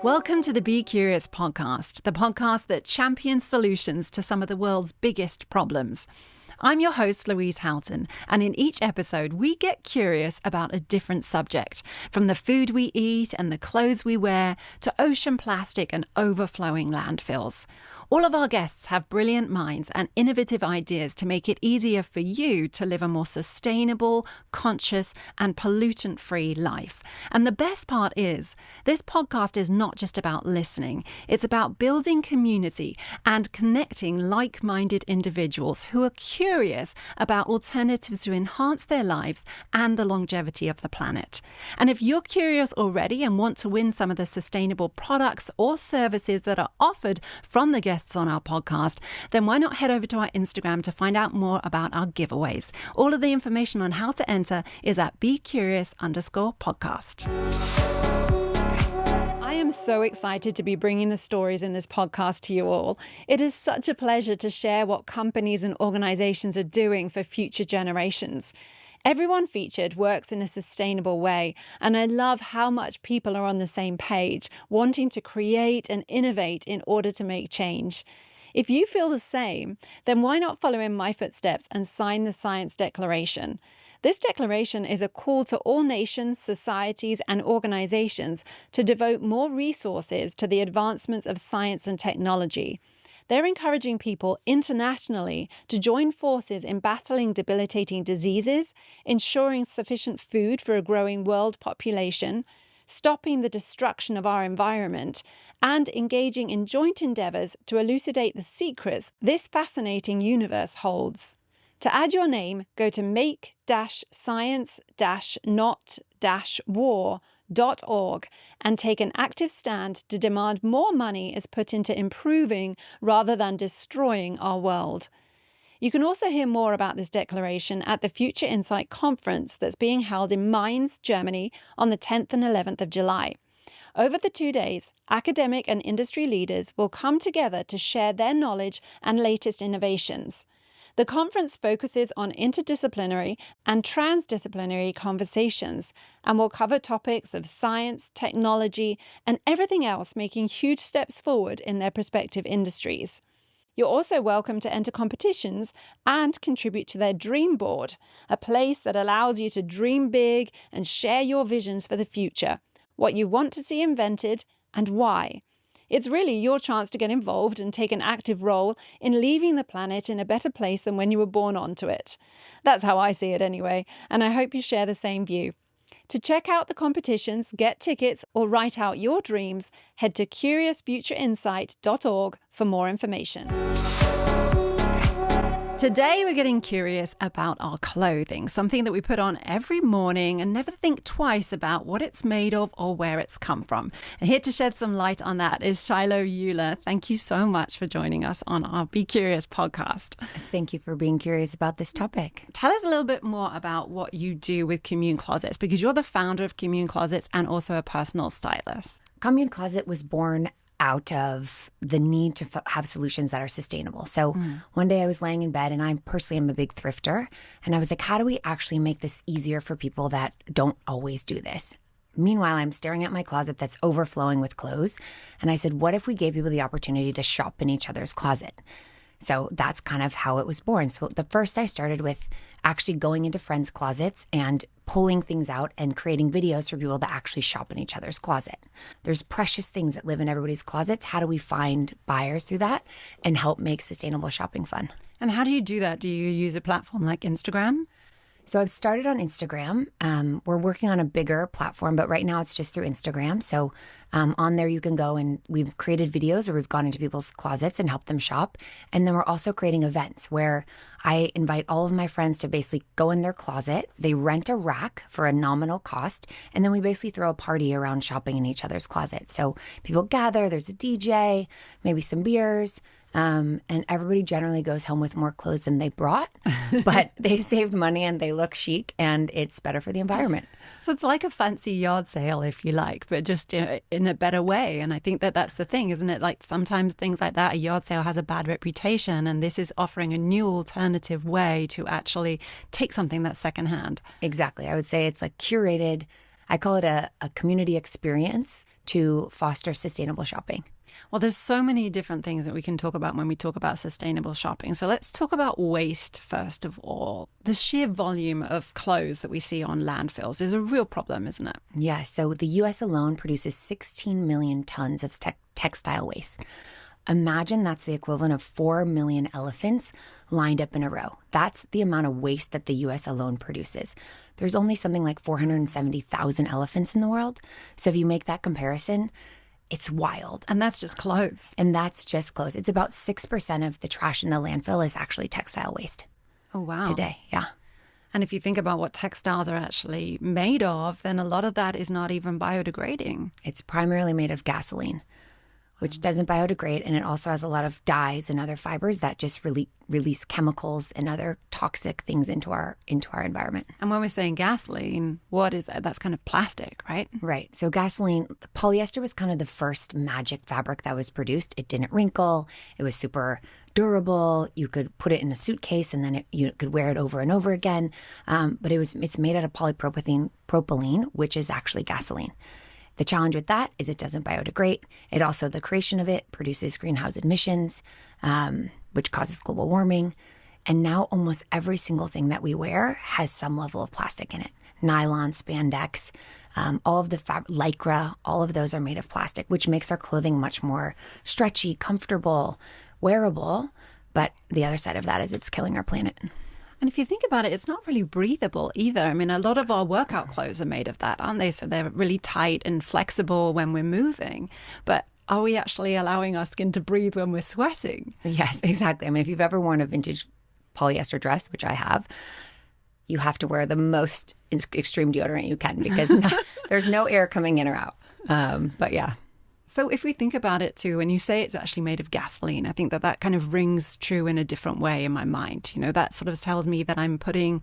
Welcome to the Be Curious podcast, the podcast that champions solutions to some of the world's biggest problems. I'm your host, Louise Houghton, and in each episode, we get curious about a different subject, from the food we eat and the clothes we wear to ocean plastic and overflowing landfills. All of our guests have brilliant minds and innovative ideas to make it easier for you to live a more sustainable, conscious, and pollutant-free life. And the best part is, this podcast is not just about listening. It's about building community and connecting like-minded individuals who are curious about alternatives to enhance their lives and the longevity of the planet. And if you're curious already and want to win some of the sustainable products or services that are offered from the guests on our podcast, then why not head over to our Instagram to find out more about our giveaways. All of the information on how to enter is at BeCurious_podcast. I am so excited to be bringing the stories in this podcast to you all. It is such a pleasure to share what companies and organizations are doing for future generations. Everyone featured works in a sustainable way, and I love how much people are on the same page, wanting to create and innovate in order to make change. If you feel the same, then why not follow in my footsteps and sign the Science Declaration? This declaration is a call to all nations, societies, and organizations to devote more resources to the advancements of science and technology. They're encouraging people internationally to join forces in battling debilitating diseases, ensuring sufficient food for a growing world population, stopping the destruction of our environment, and engaging in joint endeavors to elucidate the secrets this fascinating universe holds. To add your name, go to make-science-not-war.org and take an active stand to demand more money is put into improving rather than destroying our world. You can also hear more about this declaration at the Future Insight Conference that's being held in Mainz, Germany on the 10th and 11th of July. Over the 2 days, academic and industry leaders will come together to share their knowledge and latest innovations. The conference focuses on interdisciplinary and transdisciplinary conversations and will cover topics of science, technology, and everything else making huge steps forward in their respective industries. You're also welcome to enter competitions and contribute to their Dream Board, a place that allows you to dream big and share your visions for the future, what you want to see invented, and why. It's really your chance to get involved and take an active role in leaving the planet in a better place than when you were born onto it. That's how I see it anyway, and I hope you share the same view. To check out the competitions, get tickets, or write out your dreams, head to curiousfutureinsight.org for more information. Today, we're getting curious about our clothing, something that we put on every morning and never think twice about what it's made of or where it's come from. And here to shed some light on that is Shiloh Uhlir. Thank you so much for joining us on our Be Curious podcast. Thank you for being curious about this topic. Tell us a little bit more about what you do with Commune Closets, because you're the founder of Commune Closets and also a personal stylist. Commune Closet was born out of the need to have solutions that are sustainable. So one day I was laying in bed, and I personally am a big thrifter, and I was like, how do we actually make this easier for people that don't always do this? Meanwhile, I'm staring at my closet that's overflowing with clothes, and I said, what if we gave people the opportunity to shop in each other's closet? So that's kind of how it was born. So the first I started with actually going into friends' closets and pulling things out and creating videos for people to actually shop in each other's closet. There's precious things that live in everybody's closets. How do we find buyers through that and help make sustainable shopping fun? And how do you do that? Do you use a platform like Instagram? So I've started on Instagram. We're working on a bigger platform, but right now it's just through Instagram. So on there you can go, and we've created videos where we've gone into people's closets and helped them shop. And then we're also creating events where I invite all of my friends to basically go in their closet. They rent a rack for a nominal cost, and then we basically throw a party around shopping in each other's closet. So people gather, there's a DJ, maybe some beers, and everybody generally goes home with more clothes than they brought, but they saved money and they look chic, and it's better for the environment. So it's like a fancy yard sale, if you like, but just in a better way. And I think that that's the thing, isn't it? Like sometimes things like that, a yard sale has a bad reputation, and this is offering a new alternative way to actually take something that's secondhand. Exactly. I would say it's like curated I call it a community experience to foster sustainable shopping. Well, there's so many different things that we can talk about when we talk about sustainable shopping. So let's talk about waste first of all. The sheer volume of clothes that we see on landfills is a real problem, isn't it? Yeah, so the US alone produces 16 million tons of textile waste. Imagine that's the equivalent of 4 million elephants lined up in a row. That's the amount of waste that the US alone produces. There's only something like 470,000 elephants in the world. So if you make that comparison, it's wild. And that's just clothes. And that's just clothes. It's about 6% of the trash in the landfill is actually textile waste. Oh, wow. Today, yeah. And if you think about what textiles are actually made of, then a lot of that is not even biodegrading. It's primarily made of gasoline, which doesn't biodegrade, and it also has a lot of dyes and other fibers that just release chemicals and other toxic things into our environment. And when we're saying gasoline, what is that? That's kind of plastic, right? Right. So gasoline, polyester was kind of the first magic fabric that was produced. It didn't wrinkle. It was super durable. You could put it in a suitcase and then you could wear it over and over again. But it's made out of propylene, which is actually gasoline. The challenge with that is it doesn't biodegrade. It also, the creation of it produces greenhouse emissions, which causes global warming. And now almost every single thing that we wear has some level of plastic in it. Nylon, spandex, all of the Lycra, all of those are made of plastic, which makes our clothing much more stretchy, comfortable, wearable. But the other side of that is it's killing our planet. And if you think about it, it's not really breathable either. I mean, a lot of our workout clothes are made of that, aren't they? So they're really tight and flexible when we're moving. But are we actually allowing our skin to breathe when we're sweating? Yes, exactly. I mean, if you've ever worn a vintage polyester dress, which I have, you have to wear the most extreme deodorant you can because there's no air coming in or out. But yeah. So if we think about it too, when you say it's actually made of gasoline, I think that kind of rings true in a different way in my mind. You know, that sort of tells me that I'm putting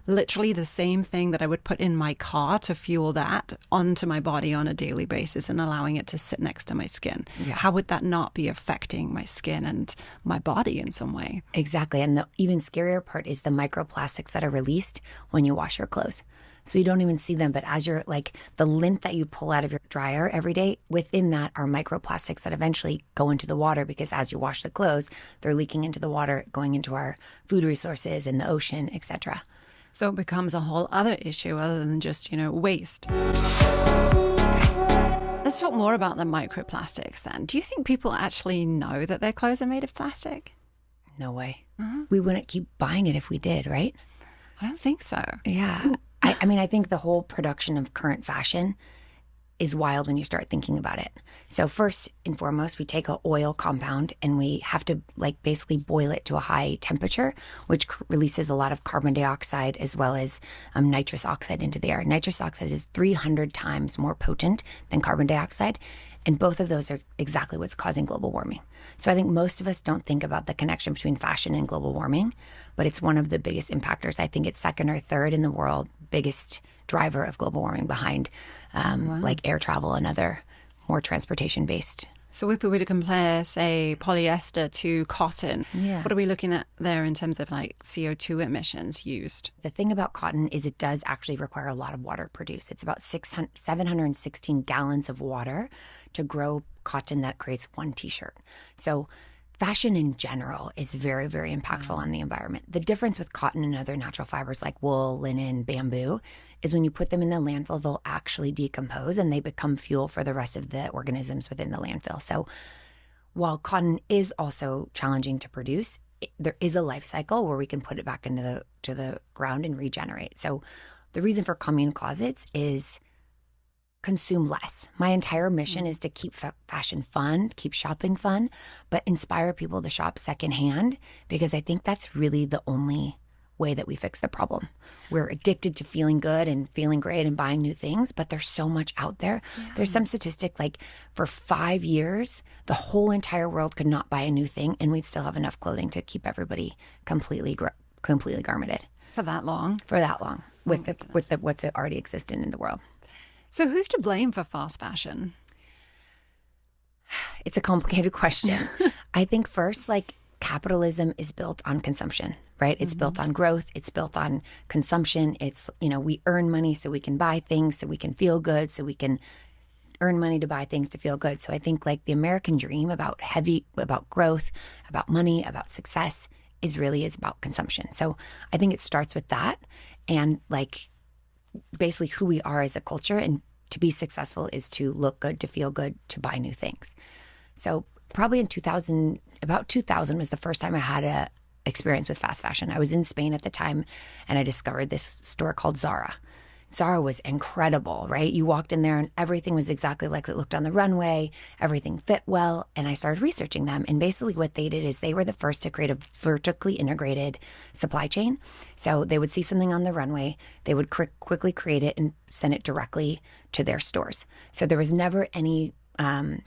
literally the same thing that I would put in my car to fuel that onto my body on a daily basis and allowing it to sit next to my skin. Yeah. How would that not be affecting my skin and my body in some way? Exactly. And the even scarier part is the microplastics that are released when you wash your clothes. So you don't even see them, but as you're like the lint that you pull out of your dryer every day, within that are microplastics that eventually go into the water because as you wash the clothes, they're leaking into the water, going into our food resources and the ocean, etc. So it becomes a whole other issue other than just, waste. Let's talk more about the microplastics then. Do you think people actually know that their clothes are made of plastic? No way. Mm-hmm. We wouldn't keep buying it if we did, right? I don't think so. Yeah. I mean, I think the whole production of current fashion is wild when you start thinking about it. So first and foremost, we take an oil compound and we have to basically boil it to a high temperature, which releases a lot of carbon dioxide as well as nitrous oxide into the air. Nitrous oxide is 300 times more potent than carbon dioxide. And both of those are exactly what's causing global warming. So I think most of us don't think about the connection between fashion and global warming, but it's one of the biggest impactors. I think it's second or third in the world, biggest driver of global warming behind like air travel and other more transportation-based. So if we were to compare, say, polyester to cotton, what are we looking at there in terms of CO2 emissions used? The thing about cotton is it does actually require a lot of water produced. It's about 716 gallons of water to grow cotton that creates one T-shirt. So fashion in general is very, very impactful on the environment. The difference with cotton and other natural fibers like wool, linen, bamboo is when you put them in the landfill, they'll actually decompose and they become fuel for the rest of the organisms within the landfill. So while cotton is also challenging to produce, there is a life cycle where we can put it back into the ground and regenerate. So the reason for Commune Closets is consume less. My entire mission is to keep fashion fun, keep shopping fun, but inspire people to shop secondhand because I think that's really the only way that we fix the problem. We're addicted to feeling good and feeling great and buying new things, but there's so much out there. Yeah. There's some statistic for 5 years, the whole entire world could not buy a new thing and we'd still have enough clothing to keep everybody completely garmented. For that long? For that long, with what's already existing in the world. So who's to blame for fast fashion? It's a complicated question. I think first, capitalism is built on consumption, right? It's built on growth. It's built on consumption. It's, we earn money so we can buy things, so we can feel good, so we can earn money to buy things to feel good. So I think like the American dream about growth, about money, about success is about consumption. So I think it starts with that and like basically who we are as a culture. And to be successful is to look good, to feel good, to buy new things. So probably in 2000, about 2000 was the first time I had a experience with fast fashion. I was in Spain at the time and I discovered this store called Zara. Zara was incredible, right? You walked in there and everything was exactly like it looked on the runway. Everything fit well. And I started researching them. And basically what they did is they were the first to create a vertically integrated supply chain. So they would see something on the runway. They would quickly create it and send it directly to their stores. So there was never any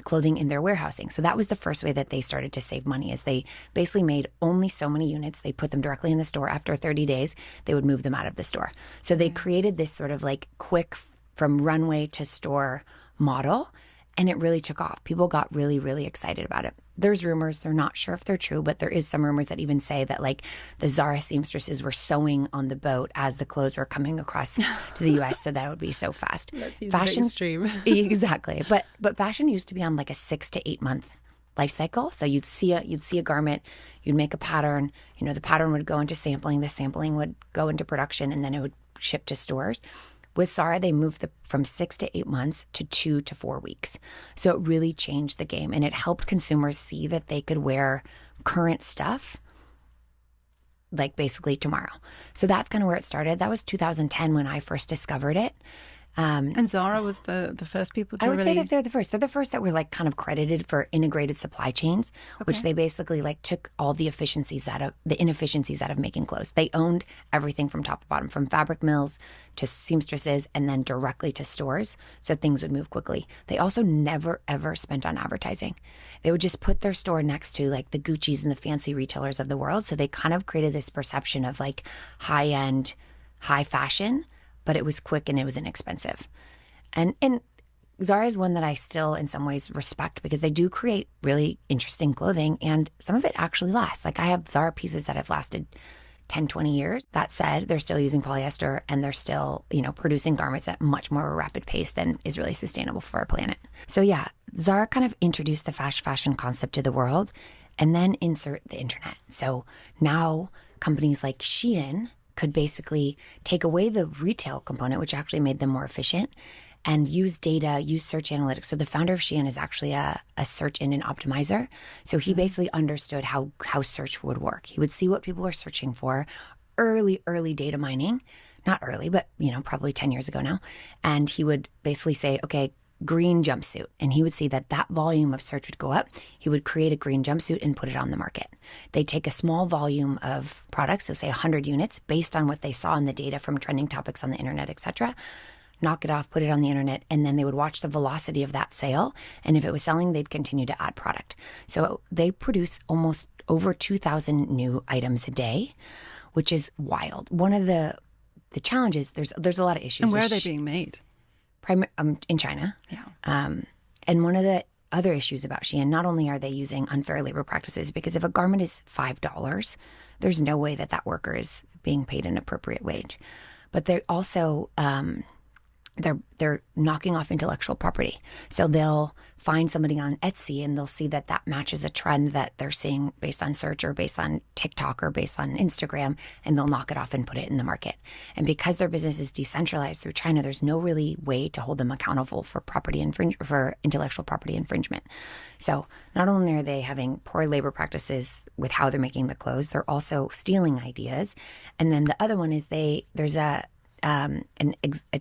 clothing in their warehousing. So that was the first way that they started to save money is they basically made only so many units. They put them directly in the store. After 30 days, they would move them out of the store. So they created this sort of like quick from runway to store model. And it really took off. People got really, really excited about it. There's rumors, they're not sure if they're true, but there is some rumors that even say that like the Zara seamstresses were sewing on the boat as the clothes were coming across to the US, so that would be so fast. That seems fashion, extreme. Exactly. But fashion used to be on like a 6 to 8 month life cycle. So you'd see a garment, you'd make a pattern, the pattern would go into sampling, the sampling would go into production, and then it would ship to stores. With Zara, they moved from 6 to 8 months to 2 to 4 weeks. So it really changed the game, and it helped consumers see that they could wear current stuff like basically tomorrow. So that's kind of where it started. That was 2010 when I first discovered it. And Zara was the first people to I would really... say that they're the first. They're the first that were like kind of credited for integrated supply chains, which they basically like took all the inefficiencies out of making clothes. They owned everything from top to bottom, from fabric mills to seamstresses and then directly to stores, so things would move quickly. They also never ever spent on advertising. They would just put their store next to like the Gucci's and the fancy retailers of the world. So they kind of created this perception of like high-end, high fashion, but it was quick and it was inexpensive. And Zara is one that I still in some ways respect because they do create really interesting clothing and some of it actually lasts. Like I have Zara pieces that have lasted 10, 20 years. That said, they're still using polyester and they're still, producing garments at much more of a rapid pace than is really sustainable for our planet. So yeah, Zara kind of introduced the fast fashion concept to the world and then insert the internet. So now companies like Shein could basically take away the retail component, which actually made them more efficient, and use data, use search analytics. So the founder of Shein is actually a search engine optimizer. So he basically understood how search would work. He would see what people were searching for, early data mining, not early, but probably 10 years ago now. And he would basically say, okay, green jumpsuit. And he would see that volume of search would go up. He would create a green jumpsuit and put it on the market. They'd take a small volume of products, so say 100 units, based on what they saw in the data from trending topics on the internet, etc., knock it off, put it on the internet, and then they would watch the velocity of that sale. And if it was selling, they'd continue to add product. So they produce almost over 2,000 new items a day, which is wild. One of the challenges, there's a lot of issues. And where are they being made? In China. Yeah. And one of the other issues about Shein, not only are they using unfair labor practices, because if a garment is $5, there's no way that worker is being paid an appropriate wage. But they're also they're knocking off intellectual property. So they'll find somebody on Etsy and they'll see that matches a trend that they're seeing based on search or based on TikTok or based on Instagram, and they'll knock it off and put it in the market. And because their business is decentralized through China, there's no really way to hold them accountable for for intellectual property infringement. So not only are they having poor labor practices with how they're making the clothes, they're also stealing ideas. And then the other one is there's a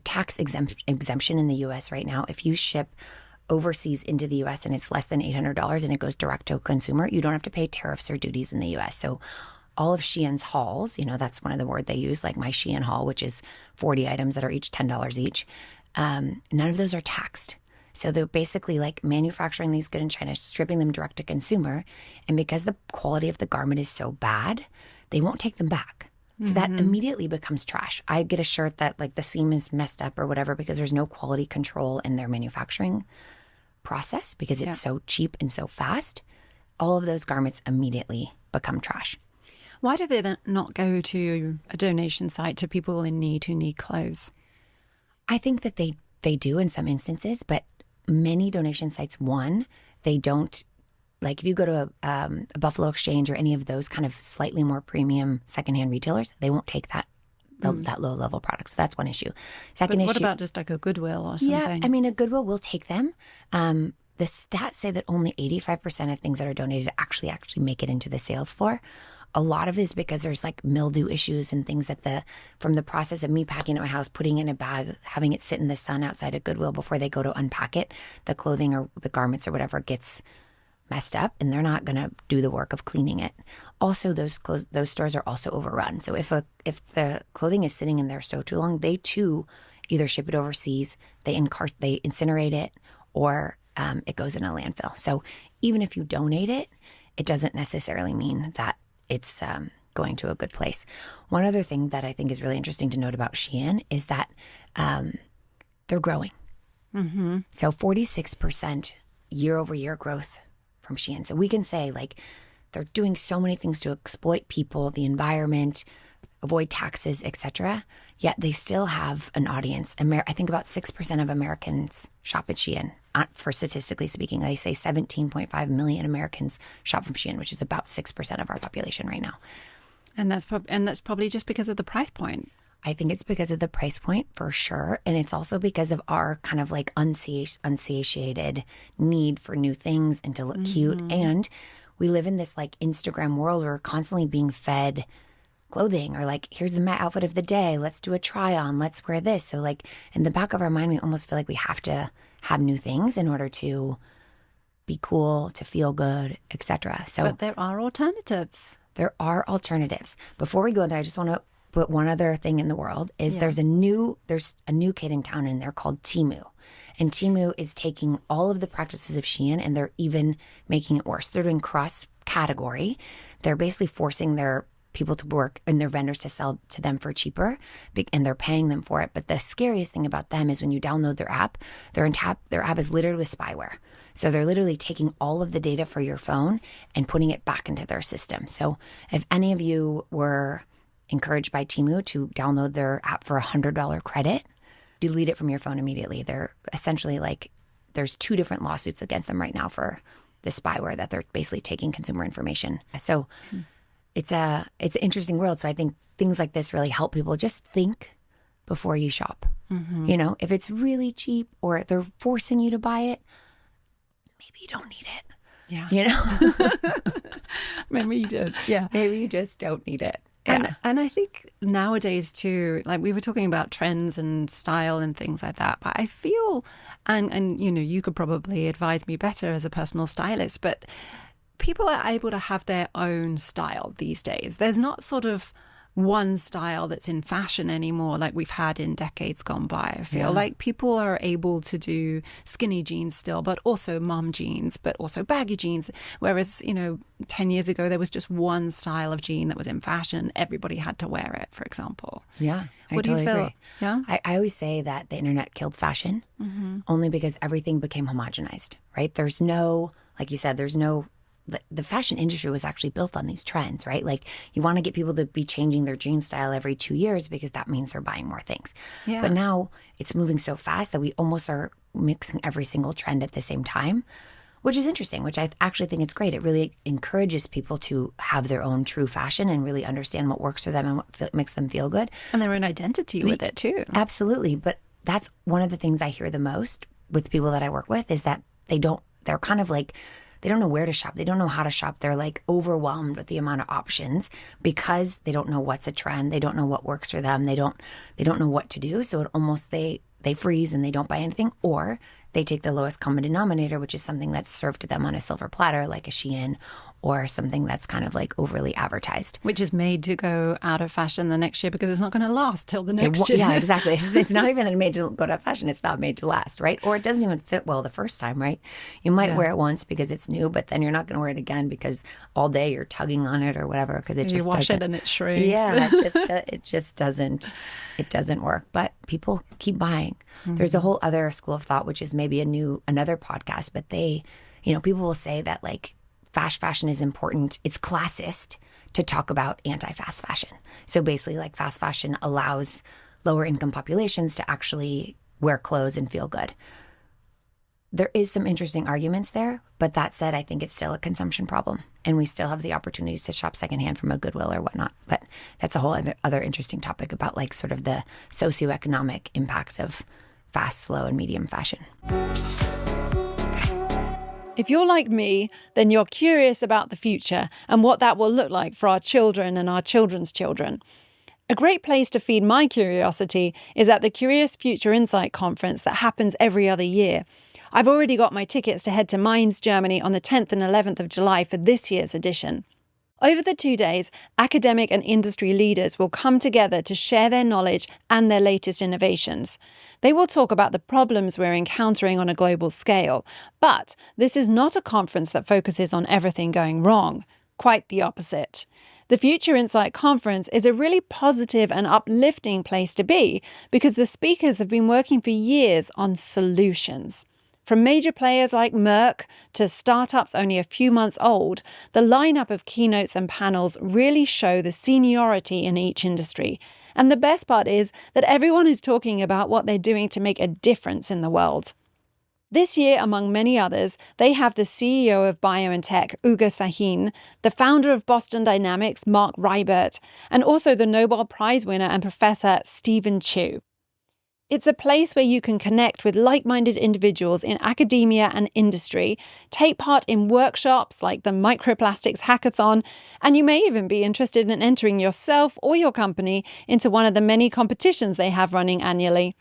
tax exemption in the U.S. right now. If you ship overseas into the U.S. and it's less than $800 and it goes direct to a consumer, you don't have to pay tariffs or duties in the U.S. So all of Shein's hauls, that's one of the words they use, like my Shein haul, which is 40 items that are each $10 each. None of those are taxed. So they're basically like manufacturing these goods in China, stripping them direct to consumer. And because the quality of the garment is so bad, they won't take them back. So that immediately becomes trash. I get a shirt that like the seam is messed up or whatever because there's no quality control in their manufacturing process because it's so cheap and so fast. All of those garments immediately become trash. Why do they then not go to a donation site to people in need who need clothes? I think that they do in some instances, but many donation sites, one, they don't, like if you go to a Buffalo Exchange or any of those kind of slightly more premium secondhand retailers, they won't take that low level product. So that's one issue. Second issue. What about just like a Goodwill or something? Yeah, I mean, a Goodwill will take them. The stats say that only 85% of things that are donated actually make it into the sales floor. A lot of this because there's like mildew issues and things that from the process of me packing at my house, putting it in a bag, having it sit in the sun outside of Goodwill before they go to unpack it, the clothing or the garments or whatever gets messed up, and they're not going to do the work of cleaning it. Also, those stores are also overrun. So if the clothing is sitting in their store too long, they too either ship it overseas, they incinerate it, or it goes in a landfill. So even if you donate it, it doesn't necessarily mean that it's going to a good place. One other thing that I think is really interesting to note about Shein is that they're growing. Mm-hmm. So 46% year-over-year growth from Shein. So we can say like they're doing so many things to exploit people, the environment, avoid taxes, etc. Yet they still have an audience. I think about 6% of Americans shop at Shein. For statistically speaking, they say 17.5 million Americans shop from Shein, which is about 6% of our population right now. And that's probably just because of the price point. I think it's because of the price point for sure. And it's also because of our kind of like unsatiated need for new things and to look cute. And we live in this like Instagram world where we're constantly being fed clothing or like, here's my outfit of the day. Let's do a try on. Let's wear this. So like in the back of our mind, we almost feel like we have to have new things in order to be cool, to feel good, etc. So, but there are alternatives. There are alternatives. Before we go there, I just want to put one other thing in the world is there's a new kid in town in there called Temu. And Temu is taking all of the practices of Shein and they're even making it worse. They're doing cross category. They're basically forcing their people to work and their vendors to sell to them for cheaper, and they're paying them for it. But the scariest thing about them is when you download their app, their app is literally spyware. So they're literally taking all of the data for your phone and putting it back into their system. So if any of you were encouraged by Temu to download their app for $100 credit, delete it from your phone immediately. They're essentially like, there's 2 different lawsuits against them right now for the spyware that they're basically taking consumer information. So it's an interesting world. So I think things like this really help people just think before you shop. Mm-hmm. You know, if it's really cheap or they're forcing you to buy it, maybe you don't need it. Yeah. You know? Maybe you did. Yeah. Maybe you just don't need it. Yeah. And I think nowadays too, like we were talking about trends and style and things like that, but I feel, and you know, you could probably advise me better as a personal stylist, but people are able to have their own style these days. There's not sort of one style that's in fashion anymore like we've had in decades gone by. I feel like people are able to do skinny jeans still, but also mom jeans, but also baggy jeans. Whereas, you know, 10 years ago, there was just one style of jean that was in fashion. Everybody had to wear it, for example. Yeah. What do you feel? Agree. Yeah. I always say that the internet killed fashion only because everything became homogenized, right? There's no, like you said, the fashion industry was actually built on these trends, right? Like you want to get people to be changing their jean style every 2 years because that means they're buying more things. Yeah. But now it's moving so fast that we almost are mixing every single trend at the same time, which is interesting, which I actually think it's great. It really encourages people to have their own true fashion and really understand what works for them and what makes them feel good. And their own identity with it too. Absolutely. But that's one of the things I hear the most with people that I work with is that they're kind of like, they don't know where to shop. They don't know how to shop. They're like overwhelmed with the amount of options because they don't know what's a trend. They don't know what works for them. They don't know what to do. So it almost they freeze and they don't buy anything, or they take the lowest common denominator, which is something that's served to them on a silver platter like a Shein, or something that's kind of like overly advertised. Which is made to go out of fashion the next year because it's not going to last till the next year. Yeah, exactly. It's not even made to go out of fashion. It's not made to last, right? Or it doesn't even fit well the first time, right? You might wear it once because it's new, but then you're not going to wear it again because all day you're tugging on it or whatever because it just you wash doesn't. It and it shrinks. Yeah, it just doesn't work. But people keep buying. Mm-hmm. There's a whole other school of thought, which is maybe another podcast, but people will say that like, fast fashion is important. It's classist to talk about anti-fast fashion. So basically, like, fast fashion allows lower income populations to actually wear clothes and feel good. There is some interesting arguments there, but that said, I think it's still a consumption problem, and we still have the opportunities to shop secondhand from a Goodwill or whatnot. But that's a whole other interesting topic about, like, sort of the socioeconomic impacts of fast, slow, and medium fashion. If you're like me, then you're curious about the future and what that will look like for our children and our children's children. A great place to feed my curiosity is at the Curious Future Insight conference that happens every other year. I've already got my tickets to head to Mainz, Germany on the 10th and 11th of July for this year's edition. Over the 2 days, academic and industry leaders will come together to share their knowledge and their latest innovations. They will talk about the problems we're encountering on a global scale, but this is not a conference that focuses on everything going wrong. Quite the opposite. The Future Insight Conference is a really positive and uplifting place to be because the speakers have been working for years on solutions. From major players like Merck to startups only a few months old, the lineup of keynotes and panels really show the seniority in each industry. And the best part is that everyone is talking about what they're doing to make a difference in the world. This year, among many others, they have the CEO of BioNTech, Ugur Sahin, the founder of Boston Dynamics, Mark Rybert, and also the Nobel Prize winner and professor Stephen Chu. It's a place where you can connect with like-minded individuals in academia and industry, take part in workshops like the Microplastics Hackathon, and you may even be interested in entering yourself or your company into one of the many competitions they have running annually.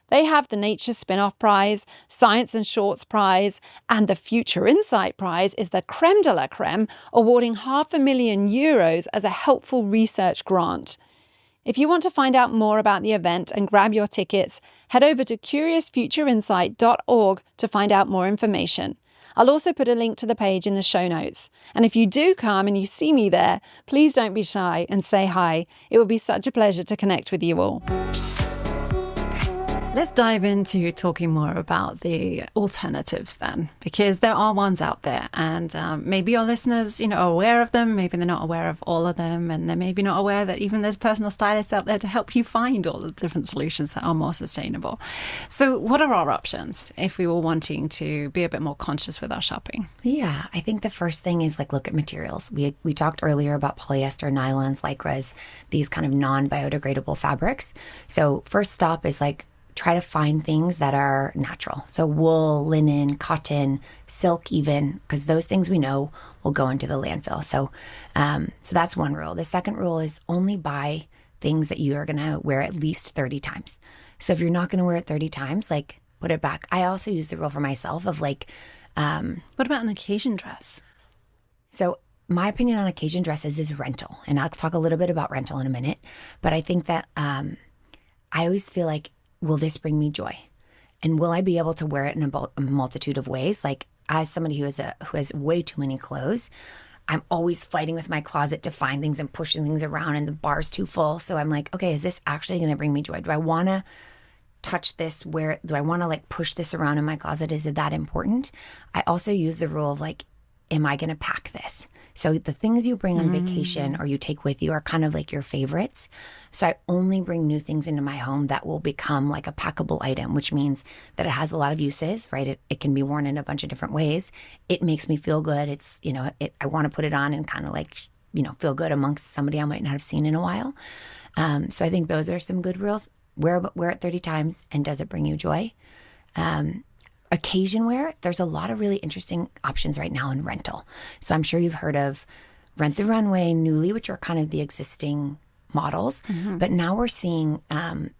They have the Nature Spin-off Prize, Science and Shorts Prize, and the Future Insight Prize is the creme de la creme, awarding €500,000 as a helpful research grant. If you want to find out more about the event and grab your tickets, head over to curiousfutureinsight.org to find out more information. I'll also put a link to the page in the show notes. And if you do come and you see me there, please don't be shy and say hi. It would be such a pleasure to connect with you all. Let's dive into talking more about the alternatives then, because there are ones out there, and maybe your listeners, are aware of them. Maybe they're not aware of all of them, and they're maybe not aware that even there's personal stylists out there to help you find all the different solutions that are more sustainable. So what are our options if we were wanting to be a bit more conscious with our shopping? Yeah, I think the first thing is look at materials. We talked earlier about polyester, nylons, lycras, these kind of non-biodegradable fabrics. So first stop is try to find things that are natural. So wool, linen, cotton, silk even, because those things we know will go into the landfill. So that's one rule. The second rule is only buy things that you are going to wear at least 30 times. So if you're not going to wear it 30 times, put it back. I also use the rule for myself of what about an occasion dress? So my opinion on occasion dresses is rental. And I'll talk a little bit about rental in a minute. But I think that I always feel will this bring me joy? And will I be able to wear it in a multitude of ways? As somebody who has way too many clothes, I'm always fighting with my closet to find things and pushing things around, and the bar's too full. So I'm okay, is this actually going to bring me joy? Do I want to touch this? Do I want to push this around in my closet? Is it that important? I also use the rule of am I going to pack this? So the things you bring on vacation or you take with you are kind of your favorites. So I only bring new things into my home that will become a packable item, which means that it has a lot of uses, right? It can be worn in a bunch of different ways. It makes me feel good. It's, I want to put it on and kind of feel good amongst somebody I might not have seen in a while. So I think those are some good rules. Wear it 30 times, and does it bring you joy? Occasion wear, there's a lot of really interesting options right now in rental. So I'm sure you've heard of Rent the Runway, Nuuly, which are kind of the existing models. Mm-hmm. But now we're seeing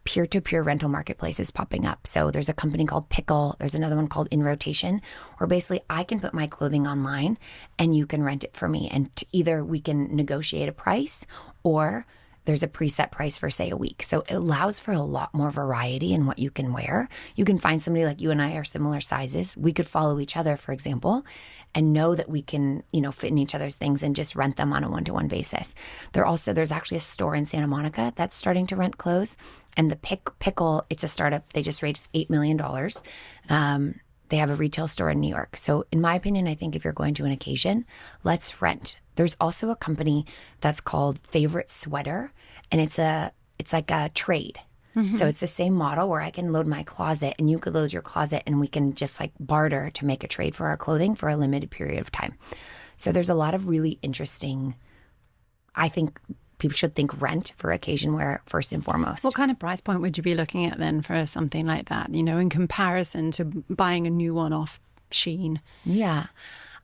peer-to-peer rental marketplaces popping up. So there's a company called Pickle. There's another one called In Rotation, where basically I can put my clothing online and you can rent it for me. And either we can negotiate a price, or there's a preset price for, say, a week. So it allows for a lot more variety in what you can wear. You can find somebody like you and I are similar sizes. We could follow each other, for example, and know that we can, fit in each other's things and just rent them on a one-to-one basis. There's actually a store in Santa Monica that's starting to rent clothes. And the Pickle, it's a startup. They just raised $8 million. They have a retail store in New York. So in my opinion, I think if you're going to an occasion, let's rent. There's also a company that's called Favorite Sweater, and it's like a trade. So it's the same model where I can load my closet and you could load your closet, and we can just like barter to make a trade for our clothing for a limited period of time. So there's a lot of really interesting, I think people should think rent for occasion wear first and foremost. What kind of price point would you be looking at then for something like that, in comparison to buying a new one off Shein? Yeah.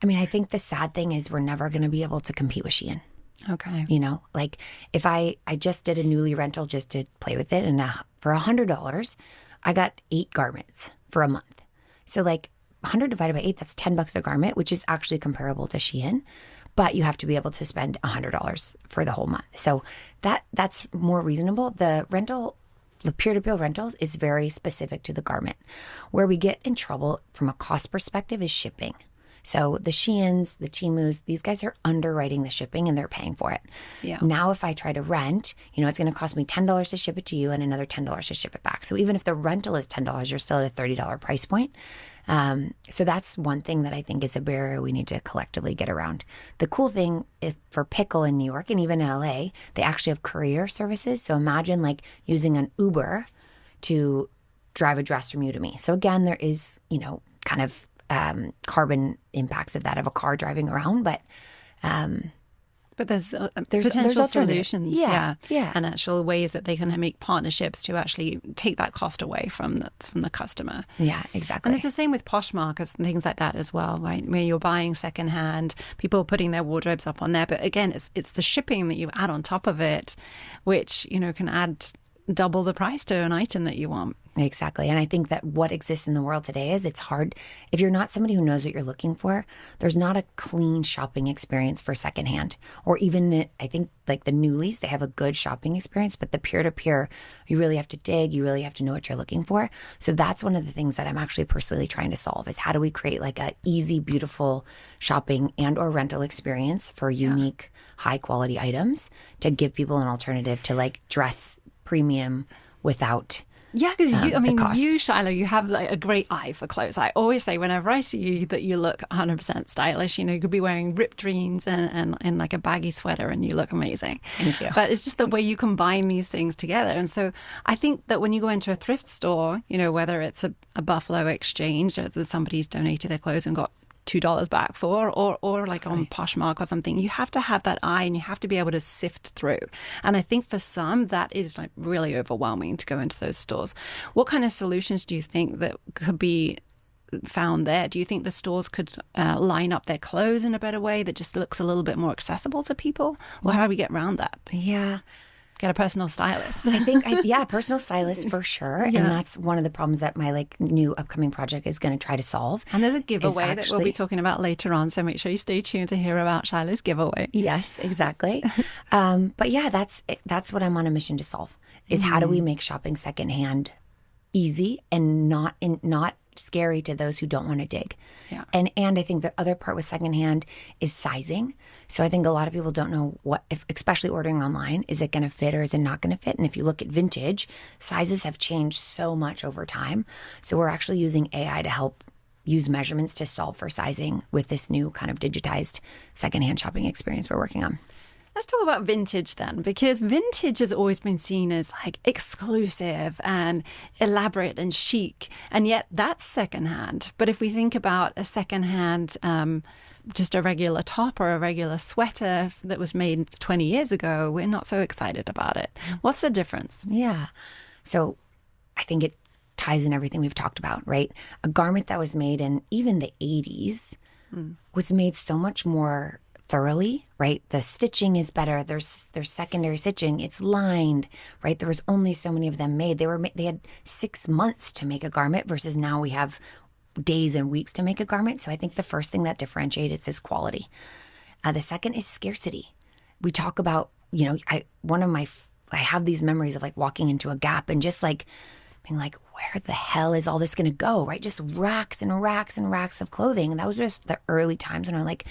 I mean, I think the sad thing is we're never going to be able to compete with Shein. Okay. Like if I just did a Nuuly rental just to play with it, and for $100, I got 8 garments for a month. So like 100 divided by 8, that's $10 a garment, which is actually comparable to Shein. But you have to be able to spend $100 for the whole month. So that's more reasonable. The peer-to-peer rentals is very specific to the garment. Where we get in trouble from a cost perspective is shipping. So the Sheins, the Temus, these guys are underwriting the shipping and they're paying for it. Yeah. Now, if I try to rent, it's going to cost me $10 to ship it to you and another $10 to ship it back. So even if the rental is $10, you're still at a $30 price point. So that's one thing that I think is a barrier we need to collectively get around. The cool thing is for Pickle in New York and even in LA, they actually have courier services. So imagine like using an Uber to drive a dress from you to me. So again, there is, kind of carbon impacts of that, of a car driving around, but there's potential solutions, yeah, and actual ways that they can make partnerships to actually take that cost away from the customer. Yeah, exactly. And it's the same with Poshmark and things like that as well, right? Where you're buying secondhand, people are putting their wardrobes up on there, but again, it's the shipping that you add on top of it, which can add double the price to an item that you want. Exactly. And I think that what exists in the world today is it's hard. If you're not somebody who knows what you're looking for, there's not a clean shopping experience for secondhand. Or even, I think, like the Nuuly's, they have a good shopping experience, but the peer-to-peer, you really have to dig. You really have to know what you're looking for. So that's one of the things that I'm actually personally trying to solve is how do we create like a easy, beautiful shopping and or rental experience for unique, high quality items to give people an alternative to like dress premium without because you, Shiloh, you have like a great eye for clothes. I always say whenever I see you that you look 100% stylish. You could be wearing ripped jeans and like a baggy sweater and you look amazing. Thank you. But it's just the way you combine these things together. And so I think that when you go into a thrift store, whether it's a Buffalo exchange or that somebody's donated their clothes and got $2 back for, or like on Poshmark or something, you have to have that eye and you have to be able to sift through. And I think for some that is like really overwhelming to go into those stores. What kind of solutions do you think that could be found there? Do you think the stores could line up their clothes in a better way that just looks a little bit more accessible to people? Or how do we get around that? Yeah. Get a personal stylist. I think, personal stylist for sure. Yeah. And that's one of the problems that my like new upcoming project is going to try to solve. And there's a giveaway that we'll be talking about later on. So make sure you stay tuned to hear about Shiloh's giveaway. Yes, exactly. But yeah, that's what I'm on a mission to solve is how do we make shopping secondhand easy and not scary to those who don't want to dig. Yeah. And I think the other part with secondhand is sizing. So I think a lot of people don't know if especially ordering online, is it going to fit or is it not going to fit? And if you look at vintage, sizes have changed so much over time. So we're actually using AI to help use measurements to solve for sizing with this new kind of digitized secondhand shopping experience we're working on. Let's talk about vintage then, because vintage has always been seen as like exclusive and elaborate and chic, and yet that's secondhand. But if we think about a secondhand, just a regular top or a regular sweater that was made 20 years ago, we're not so excited about it. What's the difference? Yeah. So I think it ties in everything we've talked about, right? A garment that was made in even the 80s was made so much more thoroughly, right? The stitching is better. There's secondary stitching. It's lined, right? There was only so many of them made. They had 6 months to make a garment versus now we have days and weeks to make a garment. So I think the first thing that differentiates is quality. The second is scarcity. We talk about, I have these memories of like walking into a Gap and just like being like, where the hell is all this going to go, right? Just racks and racks and racks of clothing. And that was just the early times when I'm like,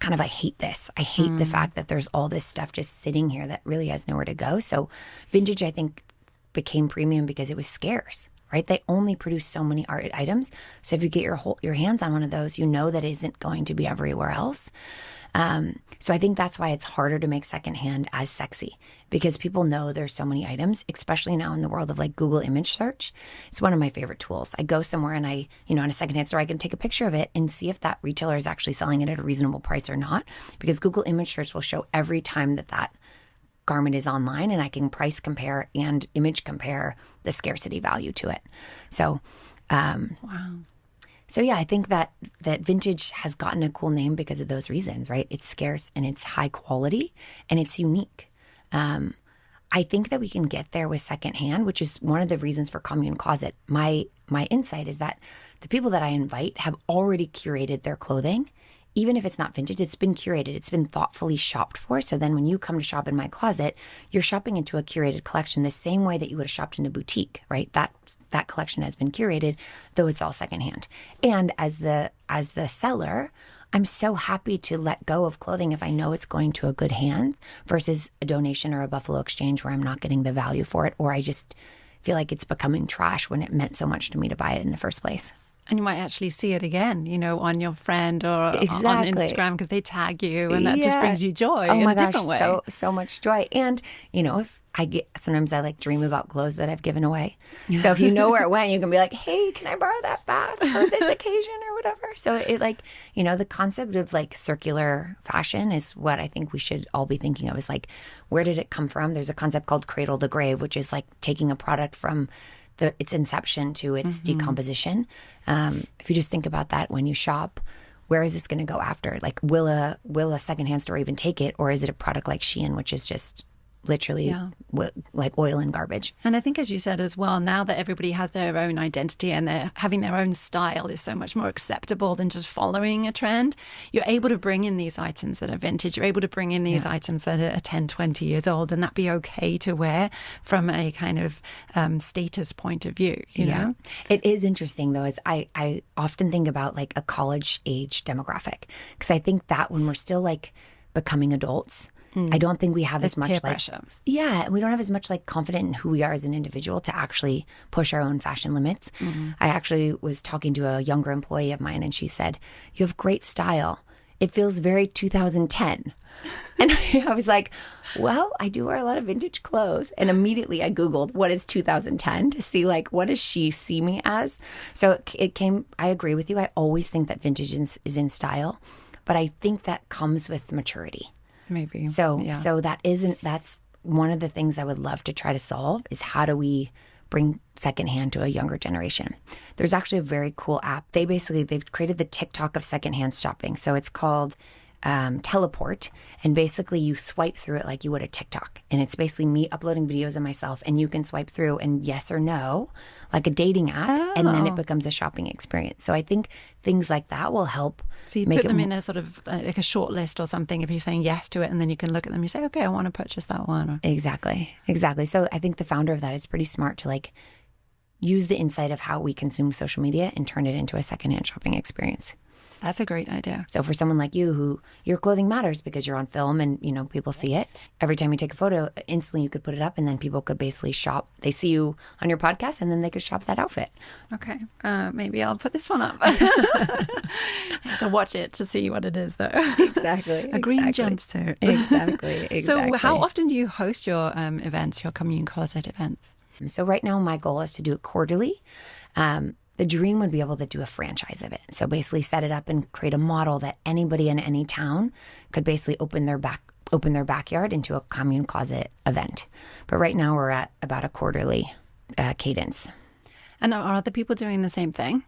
I hate this. I hate the fact that there's all this stuff just sitting here that really has nowhere to go. So vintage, I think, became premium because it was scarce, right? They only produce so many art items. So if you get your hands on one of those, you know that isn't going to be everywhere else. So I think that's why it's harder to make secondhand as sexy, because people know there's so many items, especially now in the world of like Google image search. It's one of my favorite tools. I go somewhere and in a secondhand store, I can take a picture of it and see if that retailer is actually selling it at a reasonable price or not, because Google image search will show every time that garment is online, and I can price compare and image compare the scarcity value to it. So, Wow. So yeah, I think that vintage has gotten a cool name because of those reasons, right? It's scarce and it's high quality and it's unique. I think that we can get there with secondhand, which is one of the reasons for Commune Closet. My insight is that the people that I invite have already curated their clothing. Even if it's not vintage, it's been curated. It's been thoughtfully shopped for. So then when you come to shop in my closet, you're shopping into a curated collection the same way that you would have shopped in a boutique, right? That collection has been curated, though it's all secondhand. And as the seller, I'm so happy to let go of clothing if I know it's going to a good hand versus a donation or a Buffalo Exchange where I'm not getting the value for it, or I just feel like it's becoming trash when it meant so much to me to buy it in the first place. And you might actually see it again, on your friend or Exactly. on Instagram because they tag you, and that just brings you joy in a different way. So much joy. And, if sometimes I dream about clothes that I've given away. So if you know where it went, you can be like, hey, can I borrow that back for this occasion or whatever? So it the concept of circular fashion is what I think we should all be thinking of, is where did it come from? There's a concept called cradle to grave, which is taking a product from its inception to its decomposition. If you just think about that when you shop, where is this going to go after? Will a secondhand store even take it, or is it a product like Shein, which is just literally like oil and garbage? And I think, as you said as well, now that everybody has their own identity and they're having their own style is so much more acceptable than just following a trend. You're able to bring in these items that are vintage. You're able to bring in these items that are 10, 20 years old, and that be okay to wear from a kind of status point of view, you know? It is interesting, though, is I often think about a college age demographic, because I think that when we're still becoming adults, I don't think we have as much we don't have as much confident in who we are as an individual to actually push our own fashion limits. I actually was talking to a younger employee of mine, and she said, "You have great style. It feels very 2010." And I was like, well, I do wear a lot of vintage clothes. And immediately I Googled, what is 2010, to see what does she see me as? So it came, I agree with you. I always think that vintage is in style, but I think that comes with maturity. Maybe. So that's one of the things I would love to try to solve, is how do we bring secondhand to a younger generation? There's actually a very cool app. They've created the TikTok of secondhand shopping. So it's called Teleport, and basically you swipe through it like you would a TikTok, and it's basically me uploading videos of myself, and you can swipe through and yes or no, like a dating app, and then it becomes a shopping experience. So I think things like that will help. So you put them in a sort of like a short list or something, if you're saying yes to it, and then you can look at them and you say, okay, I want to purchase that one. Exactly. So I think the founder of that is pretty smart to use the insight of how we consume social media and turn it into a secondhand shopping experience. That's a great idea. So for someone like you, who your clothing matters because you're on film and, people see it. Every time you take a photo, instantly you could put it up, and then people could basically shop. They see you on your podcast, and then they could shop that outfit. Okay. Maybe I'll put this one up. I have to watch it to see what it is, though. Exactly. A green jumpsuit. Exactly. So how often do you host your events, your Commune Closet events? So right now my goal is to do it quarterly. The dream would be able to do a franchise of it. So basically set it up and create a model that anybody in any town could basically open their backyard into a Commune Closet event. But right now we're at about a quarterly cadence. And are other people doing the same thing?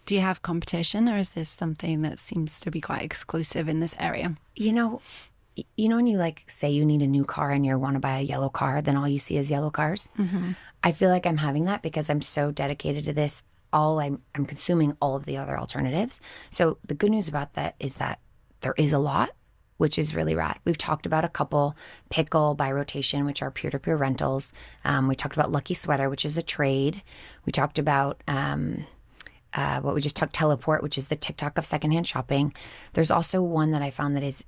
Do you have competition, or is this something that seems to be quite exclusive in this area? When you say you need a new car and you want to buy a yellow car, then all you see is yellow cars. Mm-hmm. I feel like I'm having that because I'm so dedicated to this. I'm consuming all of the other alternatives. So the good news about that is that there is a lot, which is really rad. We've talked about a couple: Pickle, By Rotation, which are peer-to-peer rentals. We talked about Lucky Sweater, which is a trade. We talked about what we just talked, Teleport, which is the TikTok of secondhand shopping. There's also one that I found that is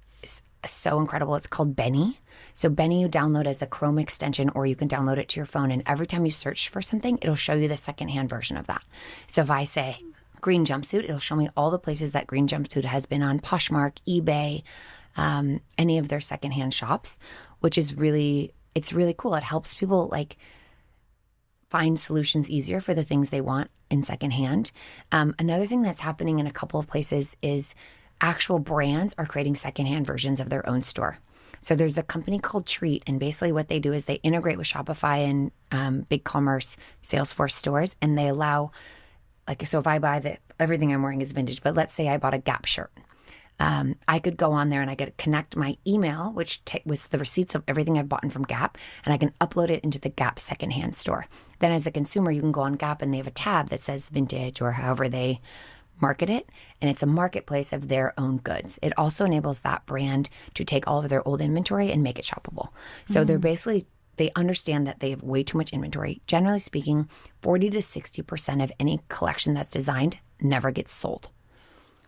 so incredible. It's called Benny. So Benny, you download as a Chrome extension, or you can download it to your phone. And every time you search for something, it'll show you the secondhand version of that. So if I say green jumpsuit, it'll show me all the places that green jumpsuit has been on Poshmark, eBay, any of their secondhand shops, which is it's really cool. It helps people like find solutions easier for the things they want in secondhand. Another thing that's happening in a couple of places is actual brands are creating secondhand versions of their own store. So there's a company called Treat, and basically what they do is they integrate with Shopify and BigCommerce, Salesforce stores, and they allow, like, so if I buy everything I'm wearing is vintage, but let's say I bought a Gap shirt. I could go on there and I could connect my email, which was the receipts of everything I've bought from Gap, and I can upload it into the Gap secondhand store. Then as a consumer, you can go on Gap and they have a tab that says vintage or however they market it, and it's a marketplace of their own goods. It also enables that brand to take all of their old inventory and make it shoppable. So they understand that they have way too much inventory. Generally speaking, 40 to 60% of any collection that's designed never gets sold.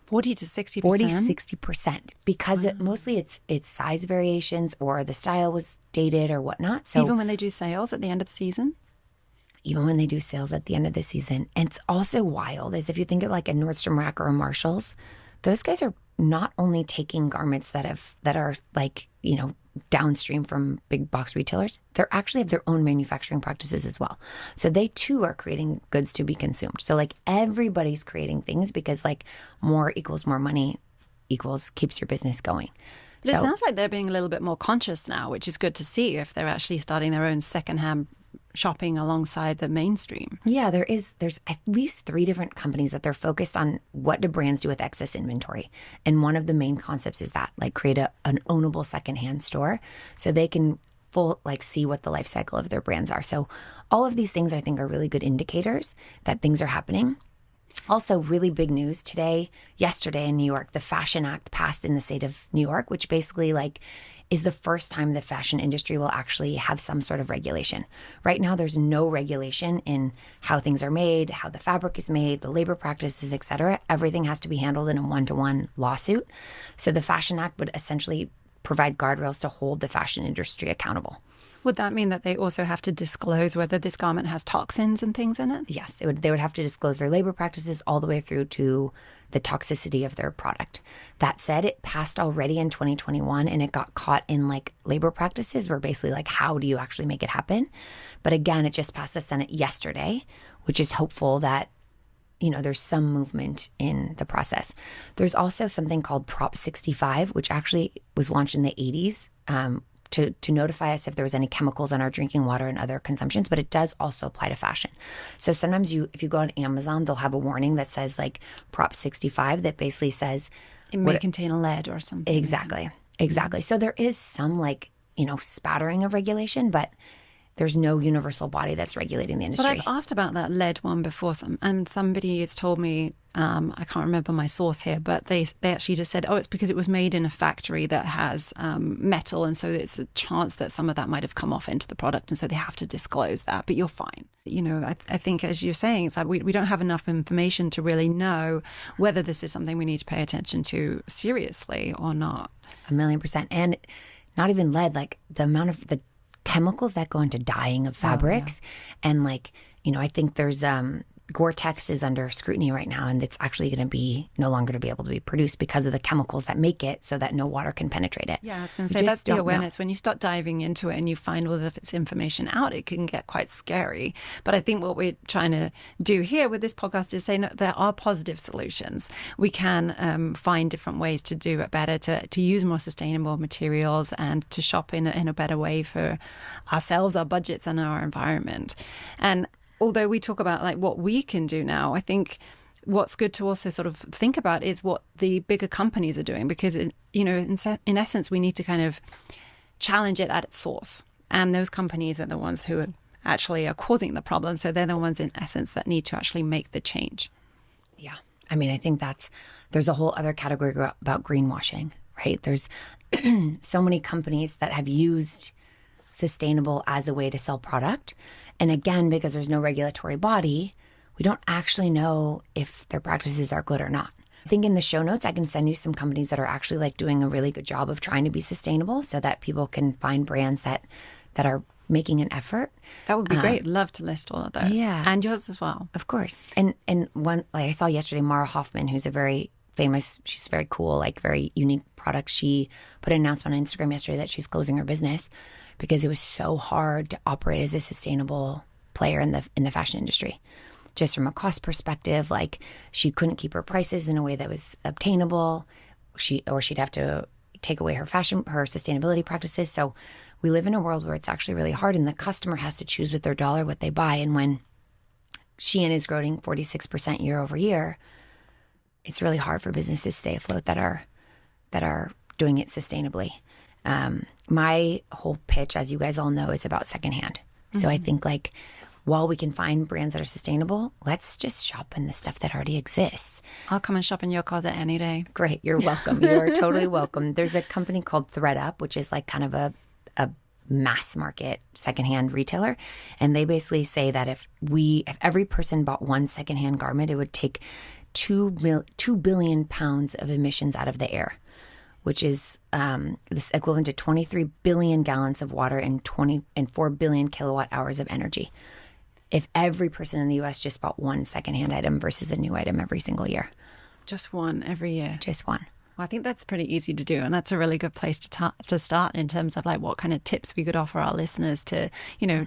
40 to 60%? 40, 60%, because mostly it's size variations or the style was dated or whatnot. So even when they do sales at the end of the season? Even when they do sales at the end of the season. And it's also wild is if you think of like a Nordstrom Rack or a Marshalls, those guys are not only taking garments that are like, downstream from big box retailers, they actually have their own manufacturing practices as well. So they too are creating goods to be consumed. So like everybody's creating things because like more equals more money equals keeps your business going. It sounds like they're being a little bit more conscious now, which is good to see if they're actually starting their own secondhand shopping alongside the mainstream. Yeah, there's at least 3 different companies that they're focused on what do brands do with excess inventory. And one of the main concepts is that like create an ownable secondhand store so they can see what the life cycle of their brands are. So all of these things I think are really good indicators that things are happening. Also, really big news yesterday in New York, the Fashion Act passed in the state of New York, which basically is the first time the fashion industry will actually have some sort of regulation. Right now, there's no regulation in how things are made, how the fabric is made, the labor practices, et cetera. Everything has to be handled in a one-to-one lawsuit. So the Fashion Act would essentially provide guardrails to hold the fashion industry accountable. Would that mean that they also have to disclose whether this garment has toxins and things in it? Yes, they would have to disclose their labor practices all the way through to the toxicity of their product. That said, it passed already in 2021 and it got caught in labor practices where basically how do you actually make it happen? But again, it just passed the Senate yesterday, which is hopeful that there's some movement in the process. There's also something called Prop 65, which actually was launched in the 80s to notify us if there was any chemicals in our drinking water and other consumptions, but it does also apply to fashion. So sometimes if you go on Amazon, they'll have a warning that says Prop 65 that basically says it may contain a lead or something. Exactly. So there is some spattering of regulation, but there's no universal body that's regulating the industry. But I've asked about that lead one before, and somebody has told me, I can't remember my source here, but they actually just said, it's because it was made in a factory that has metal, and so it's a chance that some of that might have come off into the product, and so they have to disclose that, but you're fine. I think as you're saying, it's like we don't have enough information to really know whether this is something we need to pay attention to seriously or not. 1,000,000%. And not even lead, the amount of the chemicals that go into dyeing of fabrics. And I think there's Gore-Tex is under scrutiny right now, and it's actually going to be no longer to be able to be produced because of the chemicals that make it so that no water can penetrate it. Yeah, I was going to say that's the awareness. When you start diving into it and you find all of this information out, it can get quite scary. But I think what we're trying to do here with this podcast is say, no, there are positive solutions. We can find different ways to do it better, to use more sustainable materials and to shop in a better way for ourselves, our budgets, and our environment. And although we talk about what we can do now, I think what's good to also sort of think about is what the bigger companies are doing, because in essence, we need to kind of challenge it at its source. And those companies are the ones who are causing the problem. So they're the ones in essence that need to actually make the change. Yeah. I mean, I think there's a whole other category about greenwashing, right? There's so many companies that have used sustainable as a way to sell product. And again, because there's no regulatory body, we don't actually know if their practices are good or not, I think in the show notes, I can send you some companies that are actually like doing a really good job of trying to be sustainable so that people can find brands that are making an effort. That would be great. Love to list all of those. Yeah. And yours as well. Of course. And one, like I saw yesterday, Mara Hoffman, who's a very famous, she's very cool, like very unique product. She put an announcement on Instagram yesterday that she's closing her business because it was so hard to operate as a sustainable player in the fashion industry. Just from a cost perspective, like she couldn't keep her prices in a way that was obtainable. She'd have to take away her sustainability practices. So we live in a world where it's actually really hard, and the customer has to choose with their dollar what they buy. And when Shein is growing 46% year over year, it's really hard for businesses to stay afloat that are doing it sustainably. My whole pitch, as you guys all know, is about secondhand. So I think like while we can find brands that are sustainable, let's just shop in the stuff that already exists. I'll come and shop in your closet any day. Great. You're welcome. You're totally welcome. There's a company called ThredUp, which is like kind of a mass market secondhand retailer. And they basically say that if every person bought one secondhand garment, it would take 2 billion pounds of emissions out of the air, which is this equivalent to 23 billion gallons of water and 4 billion kilowatt hours of energy. If every person in the U.S. just bought one secondhand item versus a new item every single year. Just one every year. Just one. Well, I think that's pretty easy to do. And that's a really good place to start in terms of like what kind of tips we could offer our listeners to,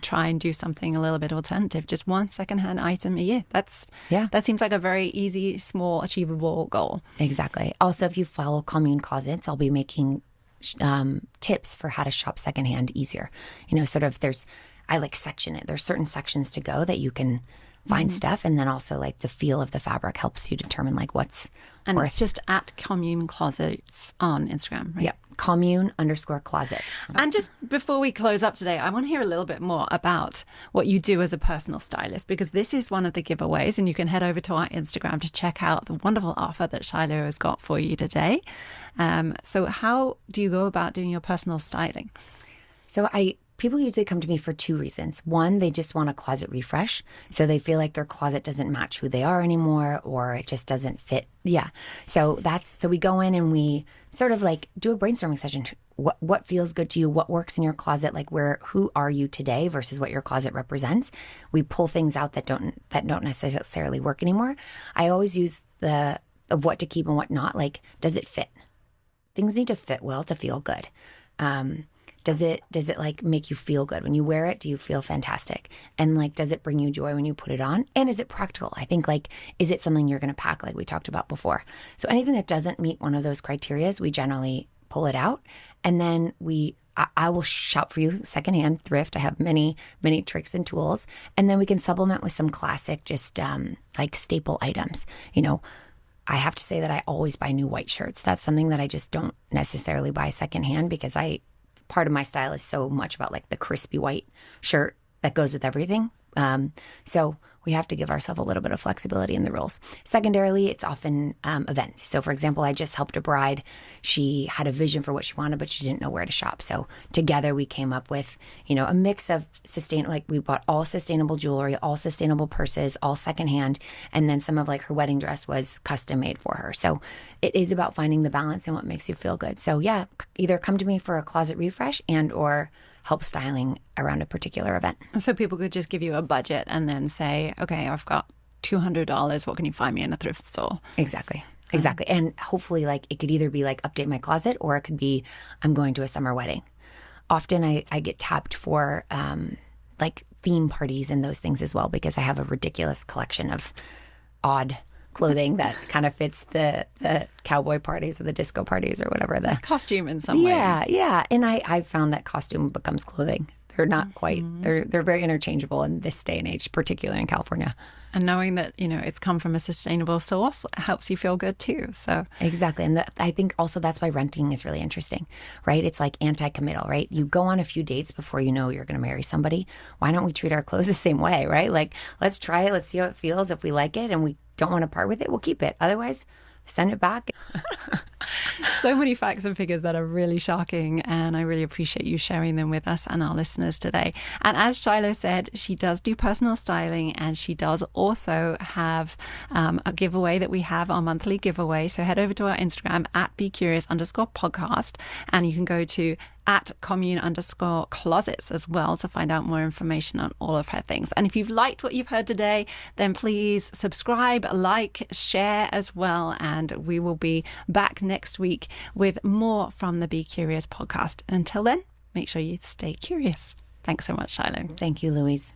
try and do something a little bit alternative. Just one secondhand item a year. That seems like a very easy, small, achievable goal. Exactly. Also, if you follow Commune Closets, I'll be making tips for how to shop secondhand easier. I like section it. There's certain sections to go that you can find stuff, and then also like the feel of the fabric helps you determine like what's and worth. It's just at Commune Closets on Instagram, right? Yep. Commune_closets. And just before we close up today, I want to hear a little bit more about what you do as a personal stylist, because this is one of the giveaways, and you can head over to our Instagram to check out the wonderful offer that Shiloh has got for you today. So how do you go about doing your personal styling? So people usually come to me for two reasons. One, they just want a closet refresh. So they feel like their closet doesn't match who they are anymore, or it just doesn't fit. Yeah. So we go in and we sort of like do a brainstorming session. What feels good to you? What works in your closet? Like who are you today versus what your closet represents? We pull things out that don't necessarily work anymore. I always use of what to keep and what not. Like, does it fit? Things need to fit well to feel good. Does it like make you feel good when you wear it? Do you feel fantastic? And like, does it bring you joy when you put it on? And is it practical? I think like, is it something you're going to pack like we talked about before? So anything that doesn't meet one of those criterias, we generally pull it out. And then I will shop for you secondhand, thrift. I have many, many tricks and tools. And then we can supplement with some classic, just like staple items. I have to say that I always buy new white shirts. That's something that I just don't necessarily buy secondhand, because part of my style is so much about like the crispy white shirt that goes with everything. So we have to give ourselves a little bit of flexibility in the rules. Secondarily, it's often events. So for example, I just helped a bride. She had a vision for what she wanted, but she didn't know where to shop. So together we came up with, a mix of we bought all sustainable jewelry, all sustainable purses, all secondhand. And then some of like her wedding dress was custom made for her. So it is about finding the balance and what makes you feel good. So yeah, either come to me for a closet refresh or help styling around a particular event. So people could just give you a budget and then say, okay, I've got $200. What can you find me in a thrift store? Exactly. And hopefully like it could either be like update my closet, or it could be I'm going to a summer wedding. Often I get tapped for like theme parties and those things as well, because I have a ridiculous collection of odd clothing that kind of fits the cowboy parties or the disco parties or whatever. The costume in some way. Yeah. And I've found that costume becomes clothing. They're not quite, they're very interchangeable in this day and age, particularly in California. And knowing that, it's come from a sustainable source helps you feel good too. So exactly. And I think also that's why renting is really interesting, right? It's like anti-committal, right? You go on a few dates before you know you're going to marry somebody. Why don't we treat our clothes the same way, right? Like, let's try it. Let's see how it feels. If we like it and we don't want to part with it, we'll keep it. Otherwise, send it back. So many facts and figures that are really shocking, and I really appreciate you sharing them with us and our listeners today. And as Shiloh said, she does do personal styling, and she does also have a giveaway that we have, our monthly giveaway. So head over to our Instagram at BeCurious_podcast, and you can go to at Commune_Closets as well to find out more information on all of her things. And if you've liked what you've heard today, then please subscribe, like, share as well. And we will be back next week with more from the Be Curious podcast. Until then, make sure you stay curious. Thanks so much, Shiloh. Thank you, Louise.